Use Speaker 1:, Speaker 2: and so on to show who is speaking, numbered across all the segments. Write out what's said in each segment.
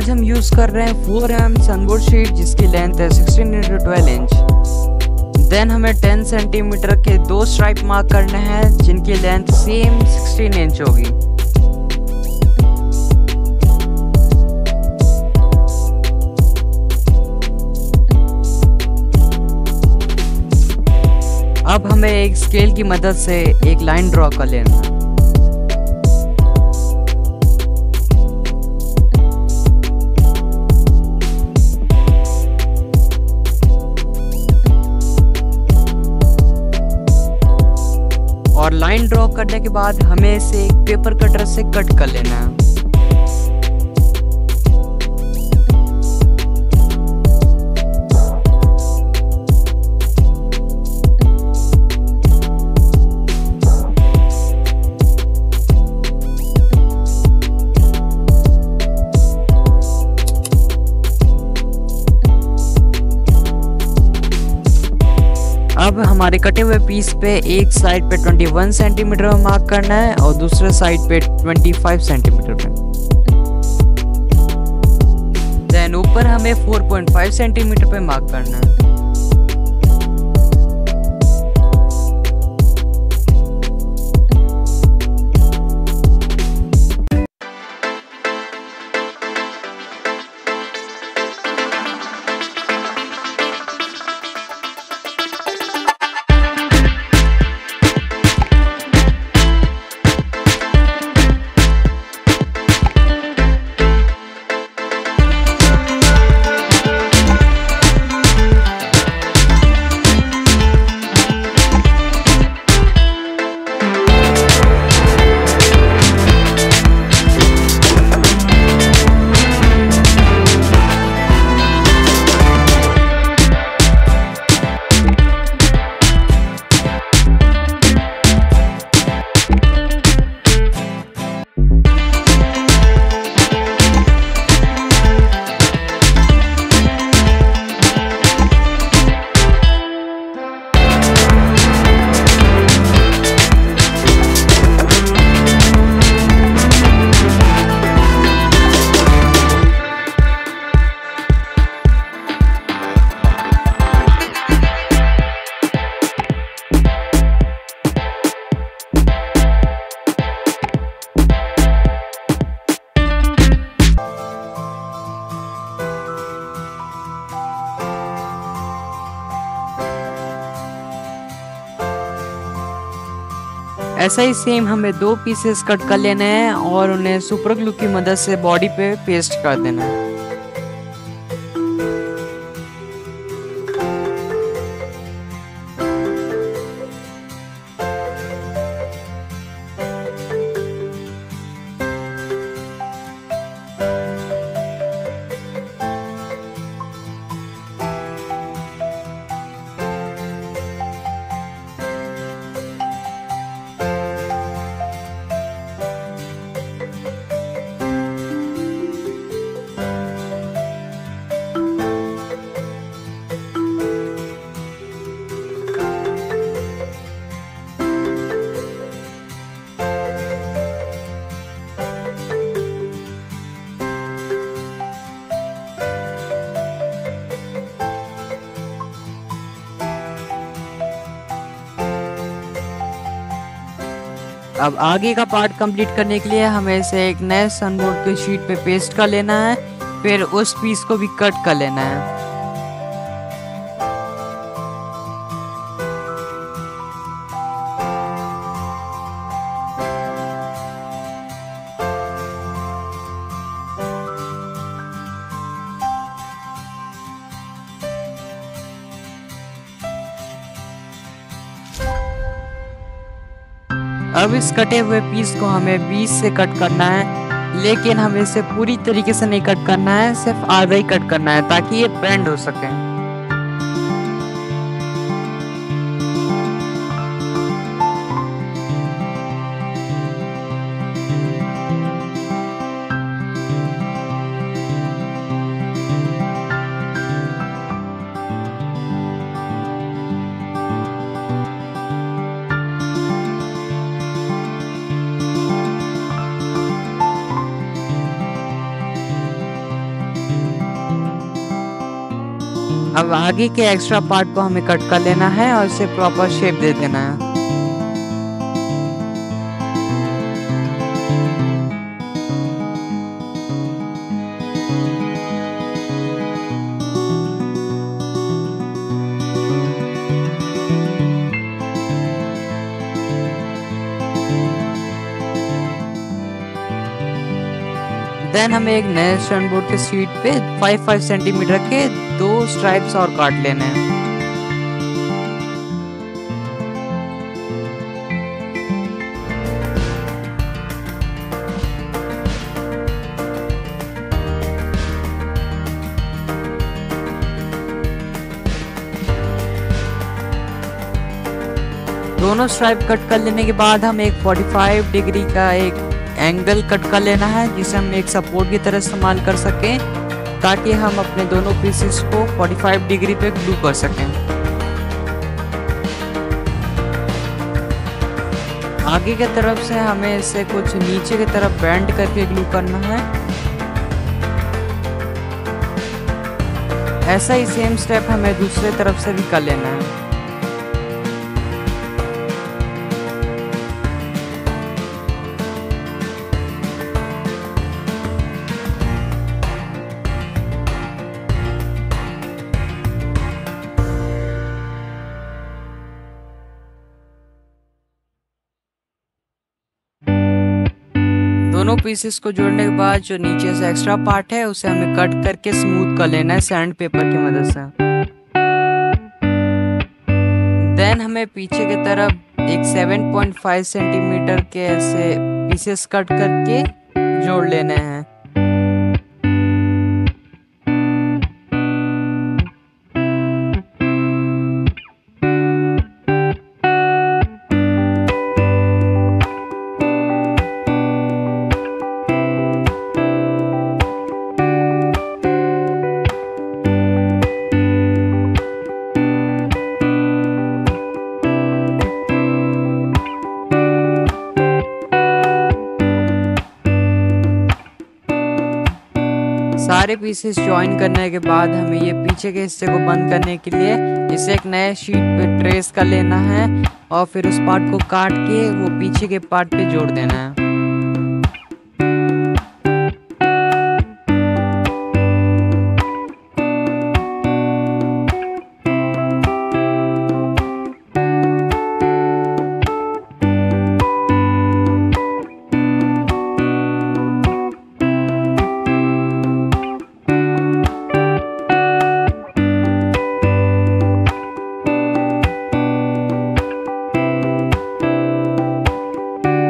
Speaker 1: आज हम यूज कर रहे हैं 4mm सनबोर्ड शीट जिसकी लेंथ है 16x12 इंच। देन हमें 10 सेंटीमीटर के 2 स्ट्राइप मार्क करने हैं जिनकी लेंथ सेम 16 इंच होगी। अब हमें एक स्केल की मदद से एक लाइन ड्रॉ कर लेना है। और लाइन ड्रॉ करने के बाद हमें इसे एक पेपर कटर से कट कर लेना है। अब हमारे कटे हुए पीस पे एक साइड पे 21 सेंटीमीटर में मार्क करना है और दूसरे साइड पे 25 सेंटीमीटर पे। देन ऊपर हमें 4.5 सेंटीमीटर पे मार्क करना है। ऐसा ही सेम हमें 2 पीसेस कट कर लेने हैं और उन्हें सुपर ग्लू की मदद से बॉडी पे पेस्ट कर देना है। अब आगे का पार्ट कंप्लीट करने के लिए हमें इसे एक नए सनबोर्ड की शीट पे पेस्ट कर लेना है, फिर उस पीस को भी कट कर लेना है। अब इस कटे हुए पीस को हमें बीच से कट करना है, लेकिन हमें इसे पूरी तरीके से नहीं कट करना है, सिर्फ आधा ही कट करना है ताकि ये बेंड हो सके। अब आगे के एक्स्ट्रा पार्ट को हमें कट कर लेना है और इसे प्रॉपर शेप दे देना है। देन हमें एक नए स्टैंड बोर्ड के शीट पे 5-5 सेंटीमीटर के 2 स्ट्राइप्स और काट लेने हैं। दोनों स्ट्राइप कट कर लेने के बाद हम एक 45 डिग्री का एक एंगल कट कर लेना है, जिसे हम एक सपोर्ट की तरह इस्तेमाल कर सकें, ताकि हम अपने दोनों पीसेस को 45 डिग्री पे ग्लू कर सकें। आगे की तरफ से हमें इसे कुछ नीचे की तरफ बेंड करके ग्लू करना है। ऐसा ही सेम स्टेप हमें दूसरे तरफ से भी कर लेना है। दोनों पीसेस को जोड़ने के बाद जो नीचे से एक्स्ट्रा पार्ट है उसे हमें कट करके स्मूथ कर लेना है सैंड पेपर की मदद से। देन हमें पीछे की तरफ एक 7.5 सेंटीमीटर के ऐसे पीसेस कट करके जोड़ लेने हैं। सारे पीसेस ज्वाइन करने के बाद हमें ये पीछे के हिस्से को बंद करने के लिए इसे एक नए शीट पे ट्रेस कर लेना है और फिर उस पार्ट को काट के वो पीछे के पार्ट पे जोड़ देना है।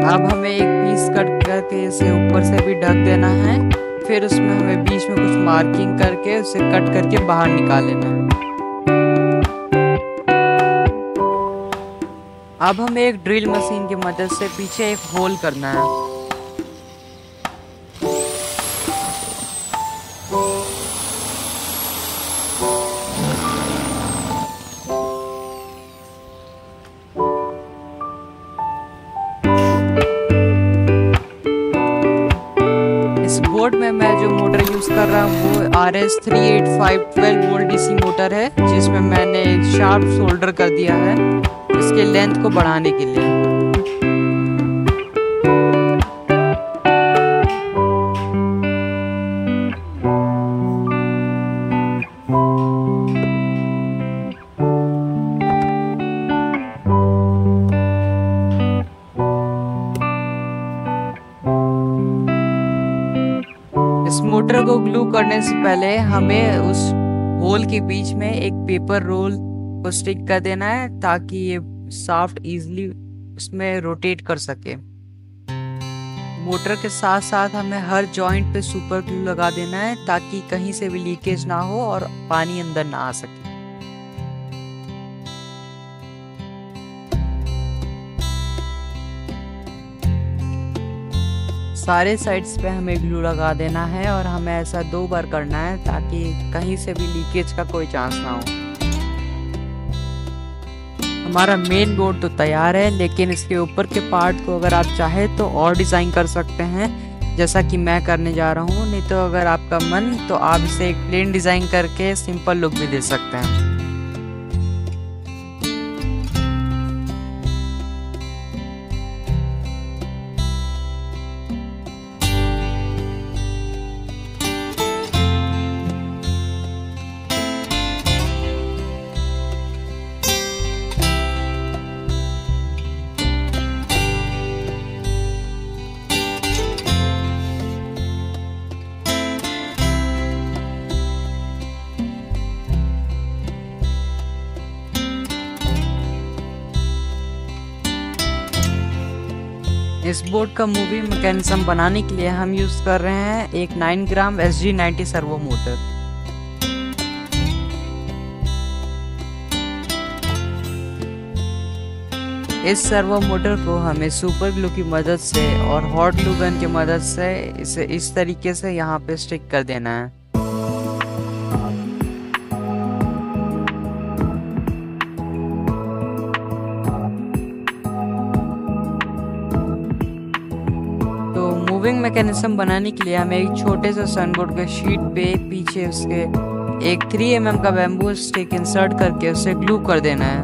Speaker 1: अब हमें एक पीस कट करके इसे ऊपर से भी ढक देना है, फिर उसमें हमें बीच में कुछ मार्किंग करके उसे कट करके बाहर निकाल लेना है। अब हमें एक ड्रिल मशीन की मदद से पीछे एक होल करना है। बोर्ड में मैं जो मोटर यूज कर रहा हूँ वो RS 385 12 वोल्ट DC मोटर है, जिसमें मैंने एक शार्प सोल्डर कर दिया है इसके लेंथ को बढ़ाने के लिए। इस मोटर को ग्लू करने से पहले हमें उस होल के बीच में एक पेपर रोल को स्टिक कर देना है, ताकि ये शाफ्ट इजीली उसमें रोटेट कर सके। मोटर के साथ साथ हमें हर जॉइंट पे सुपर ग्लू लगा देना है, ताकि कहीं से भी लीकेज ना हो और पानी अंदर ना आ सके। सारे साइड्स पे हमें ग्लू लगा देना है और हमें ऐसा 2 बार करना है, ताकि कहीं से भी लीकेज का कोई चांस ना हो। हमारा मेन बोर्ड तो तैयार है, लेकिन इसके ऊपर के पार्ट को अगर आप चाहे तो और डिज़ाइन कर सकते हैं। जैसा कि मैं करने जा रहा हूँ। नहीं तो अगर आपका मन तो आप इसे एक प्लेन डिज़ाइन करके सिंपल लुक भी दे सकते हैं। इस बोर्ड का मूविंग मैकेनिज्म बनाने के लिए हम यूज़ कर रहे हैं एक 9 ग्राम SG90 सर्वो मोटर। इस सर्वो मोटर को हमें सुपर ग्लू की मदद से और हॉट ग्लू गन की मदद से इसे इस तरीके से यहाँ पे स्टिक कर देना है। मूविंग मैकेनिज्म बनाने के लिए हमें एक छोटे से सनबोर्ड के शीट पे पीछे उसके एक 3 mm का बैम्बू स्टिक इंसर्ट करके उसे ग्लू कर देना है।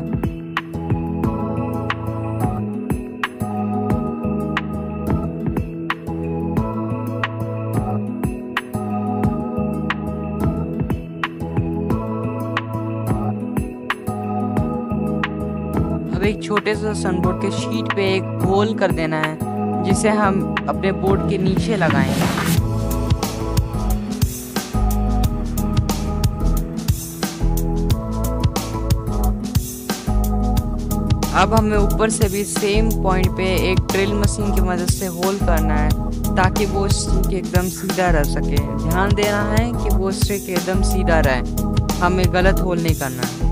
Speaker 1: अब एक छोटे से सनबोर्ड के शीट पे एक होल कर देना है जिसे हम अपने बोर्ड के नीचे लगाएंगे। अब हमें ऊपर से भी सेम पॉइंट पे एक ड्रिल मशीन की मदद से होल करना है ताकि वो स्टिक एकदम सीधा रह सके। ध्यान देना है कि वो स्टिक एकदम सीधा रहे, हमें गलत होल नहीं करना है।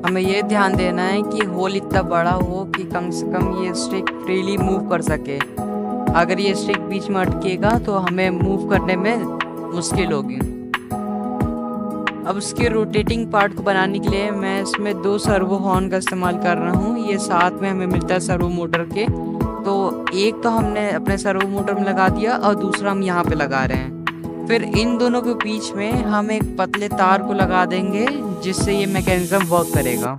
Speaker 1: हमें ये ध्यान देना है कि होल इतना बड़ा हो कि कम से कम ये स्टिक फ्रीली मूव कर सके। अगर ये स्टिक बीच में अटकेगा तो हमें मूव करने में मुश्किल होगी। अब उसके रोटेटिंग पार्ट को बनाने के लिए मैं इसमें 2 सर्वो हॉर्न का इस्तेमाल कर रहा हूँ। ये साथ में हमें मिलता है सर्वो मोटर के, तो एक तो हमने अपने सर्वो मोटर में लगा दिया और दूसरा हम यहाँ पे लगा रहे हैं। फिर इन दोनों के बीच में हम एक पतले तार को लगा देंगे जिससे ये मैकेनिज्म वर्क करेगा।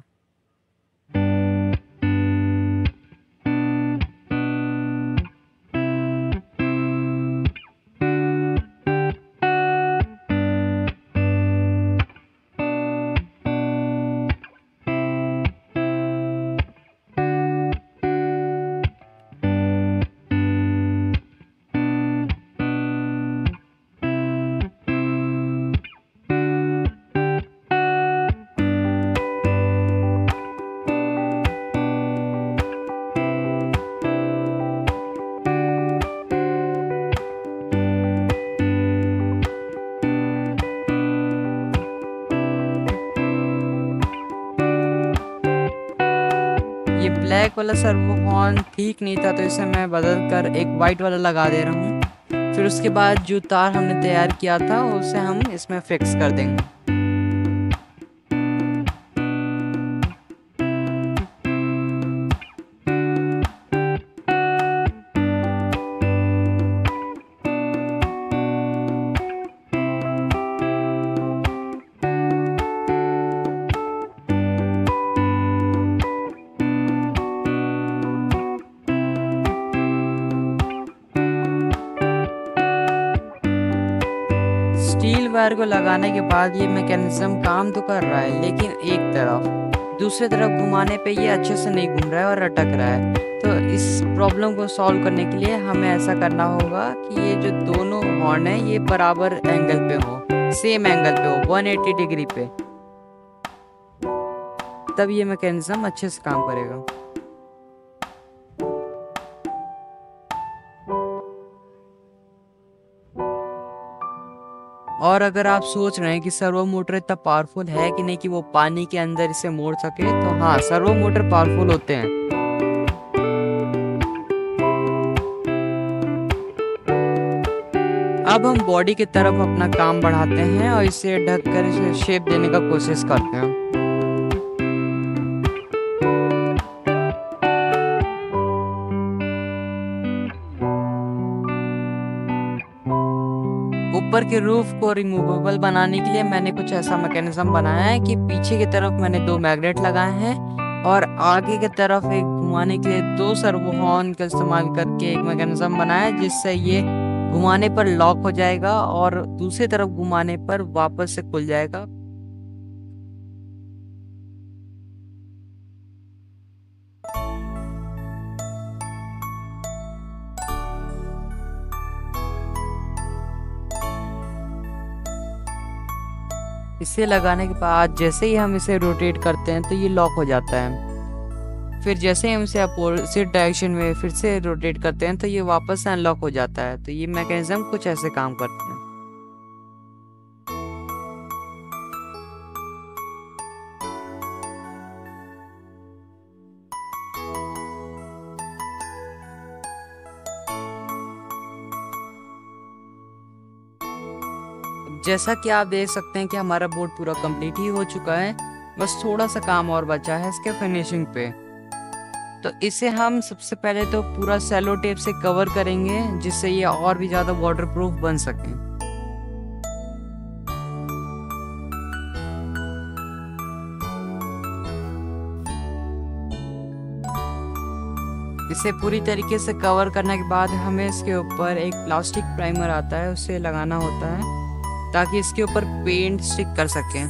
Speaker 1: ये ब्लैक वाला सर्वो हॉर्न ठीक नहीं था तो इसे मैं बदल कर एक वाइट वाला लगा दे रहा हूँ। फिर उसके बाद जो तार हमने तैयार किया था उसे हम इसमें फिक्स कर देंगे। स्टील वायर को लगाने के बाद ये मैकेनिज्म काम तो कर रहा है, लेकिन एक तरफ दूसरे तरफ घुमाने पे ये अच्छे से नहीं घूम रहा है और अटक रहा है। तो इस प्रॉब्लम को सॉल्व करने के लिए हमें ऐसा करना होगा कि ये जो दोनों हॉर्न है ये बराबर एंगल पे हो, सेम एंगल पे हो, 180 डिग्री पे, तब ये मैकेनिज्म अच्छे से काम करेगा। और अगर आप सोच रहे हैं कि सर्वो मोटर इतना पावरफुल है कि नहीं कि वो पानी के अंदर इसे मोड़ सके, तो हाँ, सर्वो मोटर पावरफुल होते हैं। अब हम बॉडी की तरफ अपना काम बढ़ाते हैं और इसे ढककर इसे शेप देने का कोशिश करते हैं। ऊपर के रूफ को रिमूवेबल बनाने के लिए मैंने कुछ ऐसा मैकेनिज्म बनाया है कि पीछे की तरफ मैंने 2 मैग्नेट लगाए हैं और आगे की तरफ एक घुमाने के लिए 2 सर्वो हॉर्न का इस्तेमाल करके एक मैकेनिज्म बनाया है, जिससे ये घुमाने पर लॉक हो जाएगा और दूसरी तरफ घुमाने पर वापस से खुल जाएगा। इसे लगाने के बाद जैसे ही हम इसे रोटेट करते हैं तो ये लॉक हो जाता है। फिर जैसे ही हम इसे अपोजिट डायरेक्शन में फिर से रोटेट करते हैं तो ये वापस से अनलॉक हो जाता है। तो ये मैकेनिज्म कुछ ऐसे काम करते हैं। जैसा कि आप देख सकते हैं कि हमारा बोर्ड पूरा कंप्लीट ही हो चुका है, बस थोड़ा सा काम और बचा है इसके फिनिशिंग पे। तो इसे हम सबसे पहले तो पूरा सेलो टेप से कवर करेंगे, जिससे ये और भी ज़्यादा वाटरप्रूफ बन सके। इसे पूरी तरीके से कवर करने के बाद हमें इसके ऊपर एक प्लास्टिक प्राइमर आता है, उसे लगाना होता है ताकि इसके ऊपर पेंट स्टिक कर सकें।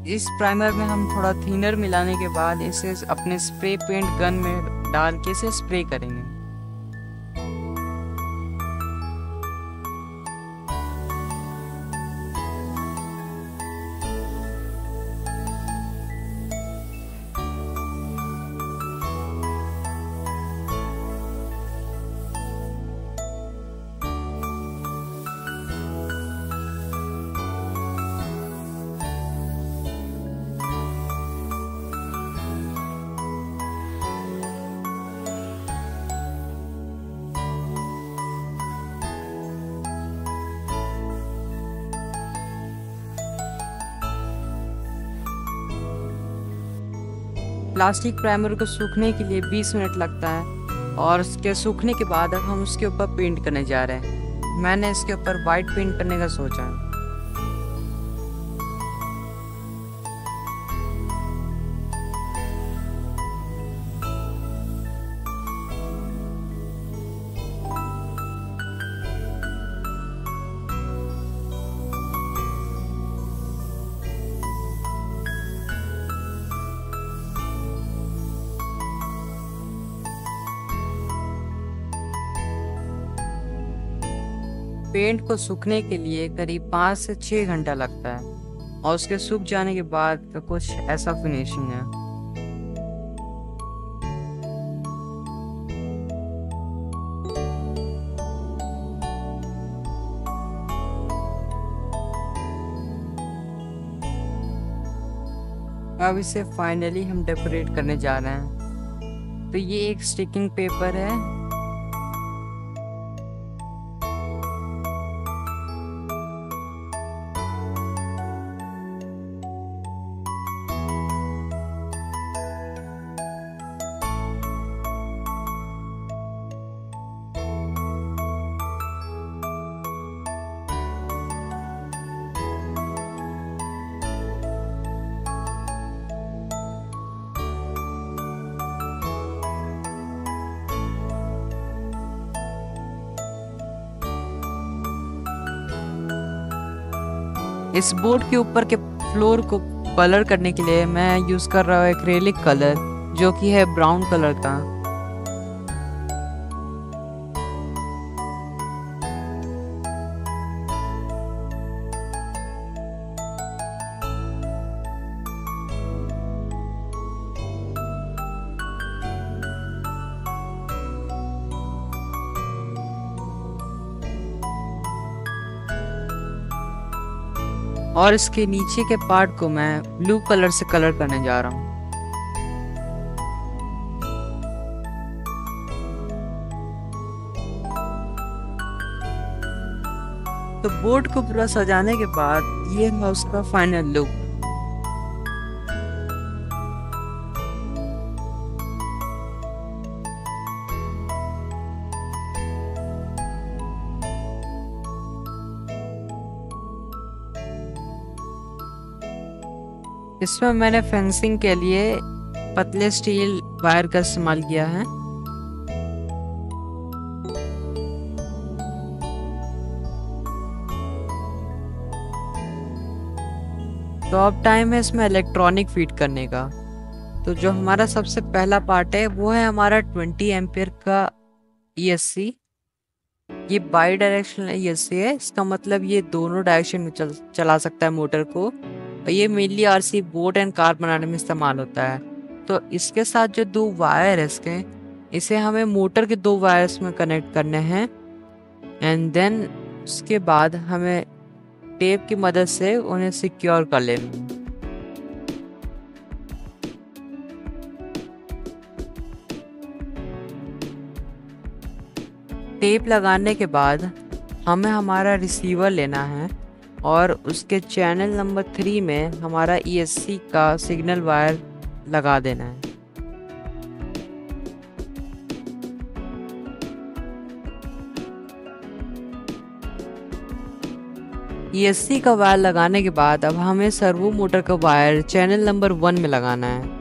Speaker 1: इस प्राइमर में हम थोड़ा थिनर मिलाने के बाद इसे अपने स्प्रे पेंट गन में डाल के इसे स्प्रे करेंगे। प्लास्टिक प्राइमर को सूखने के लिए 20 मिनट लगता है और उसके सूखने के बाद अब हम उसके ऊपर पेंट करने जा रहे हैं। मैंने इसके ऊपर वाइट पेंट करने का सोचा है। पेंट को सूखने के लिए करीब 5 से 6 घंटा लगता है और उसके सूख जाने के बाद तो कुछ ऐसा फिनिशिंग है। अब इसे फाइनली हम डेकोरेट करने जा रहे हैं। तो ये एक स्टिकिंग पेपर है। इस बोर्ड के ऊपर के फ्लोर को कलर करने के लिए मैं यूज कर रहा हूँ एक्रेलिक कलर, जो कि है ब्राउन कलर का। और इसके नीचे के पार्ट को मैं ब्लू कलर से कलर करने जा रहा हूँ। तो बोर्ड को पूरा सजाने के बाद ये है उसका फाइनल लुक। इसमें मैंने फेंसिंग के लिए पतले स्टील वायर का इस्तेमाल किया है। तो अब टाइम है इसमें इलेक्ट्रॉनिक फीड करने का। तो जो हमारा सबसे पहला पार्ट है वो है हमारा 20 एम्पियर का ESC। ये बाई डायरेक्शनल ESC है, इसका मतलब ये दोनों डायरेक्शन में चला सकता है मोटर को। और ये mainly RC boat and car बनाने में इस्तेमाल होता है। तो इसके साथ जो दो वायर है इसे हमें मोटर के दो वायर्स में कनेक्ट करने हैं। एंड देन उसके बाद हमें टेप की मदद से उन्हें सिक्योर कर लेना। टेप लगाने के बाद हमें हमारा रिसीवर लेना है और उसके चैनल नंबर 3 में हमारा ESC का सिग्नल वायर लगा देना है। ESC का वायर लगाने के बाद अब हमें सर्वो मोटर का वायर चैनल नंबर 1 में लगाना है।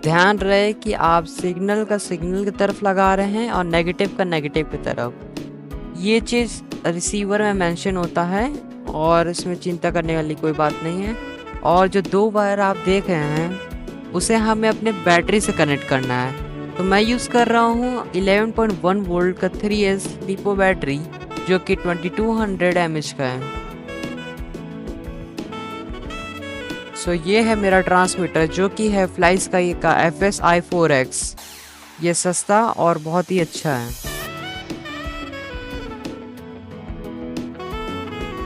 Speaker 1: ध्यान रहे कि आप सिग्नल का सिग्नल की तरफ लगा रहे हैं और नेगेटिव का नेगेटिव की तरफ। ये चीज़ रिसीवर में मेंशन होता है और इसमें चिंता करने वाली कोई बात नहीं है। और जो दो वायर आप देख रहे हैं उसे हमें अपने बैटरी से कनेक्ट करना है। तो मैं यूज़ कर रहा हूँ 11.1 वोल्ट का 3S लिपो बैटरी जो कि 2200 mAh का है। सो ये है मेरा ट्रांसमीटर जो कि है FlySky का FSI4X। ये सस्ता और बहुत ही अच्छा है।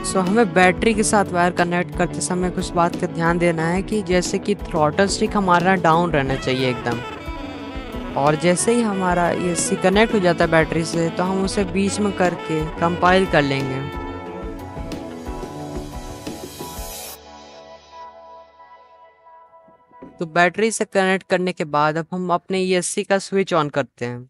Speaker 1: सो हमें बैटरी के साथ वायर कनेक्ट करते समय कुछ बात का ध्यान देना है कि जैसे कि थ्रॉटल स्टिक हमारा डाउन रहना चाहिए एकदम। और जैसे ही हमारा ESC कनेक्ट हो जाता है बैटरी से तो हम उसे बीच में करके कंपाइल कर लेंगे। तो बैटरी से कनेक्ट करने के बाद अब हम अपने ESC का स्विच ऑन करते हैं।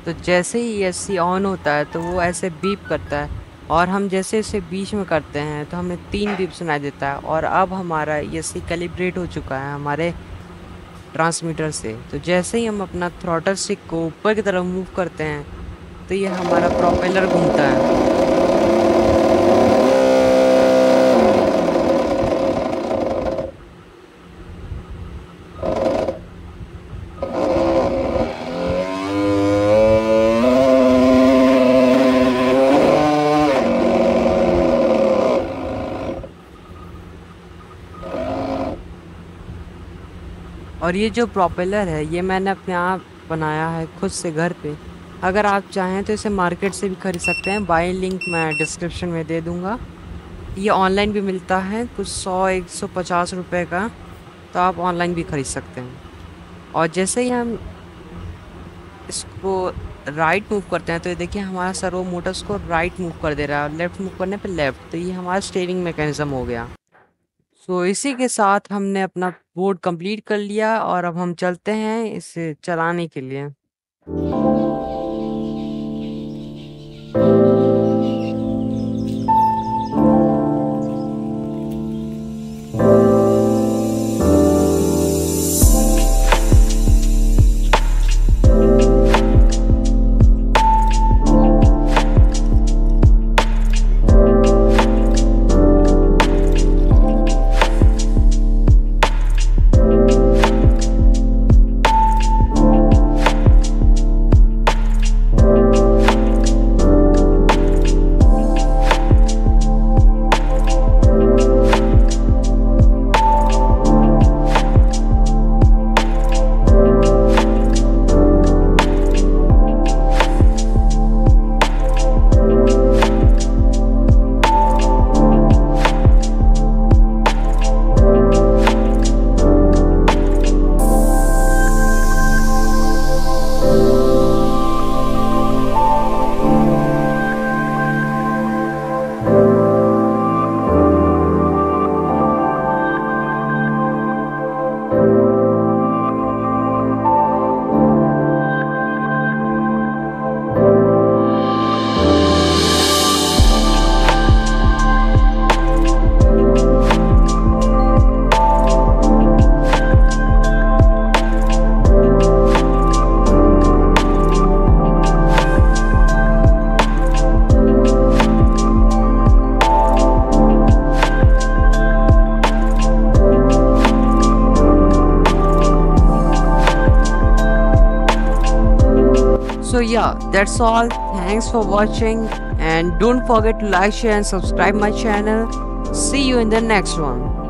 Speaker 1: तो जैसे ही ESC ऑन होता है तो वो ऐसे बीप करता है और हम जैसे इसे बीच में करते हैं तो हमें 3 बीप सुनाई देता है। और अब हमारा ESC कैलिब्रेट हो चुका है हमारे ट्रांसमीटर से। तो जैसे ही हम अपना थ्रॉटल स्टिक को ऊपर की तरफ मूव करते हैं तो ये हमारा प्रोपेलर घूमता है। और ये जो प्रोपेलर है ये मैंने अपने आप बनाया है खुद से घर पे। अगर आप चाहें तो इसे मार्केट से भी खरीद सकते हैं। बाय लिंक मैं डिस्क्रिप्शन में दे दूँगा। ये ऑनलाइन भी मिलता है कुछ 100-150 रुपए का, तो आप ऑनलाइन भी खरीद सकते हैं। और जैसे ही हम इसको राइट मूव करते हैं तो ये देखिए हमारा सर्वो मोटर्स को राइट मूव कर दे रहा है और लेफ़्ट मूव करने पे लेफ़्ट। तो ये हमारा स्टीयरिंग मैकेनिज़्म हो गया। सो इसी के साथ हमने अपना बोर्ड कंप्लीट कर लिया और अब हम चलते हैं इसे चलाने के लिए। So yeah, that's all. Thanks for watching and don't forget to like, share and subscribe my channel. See you in the next one.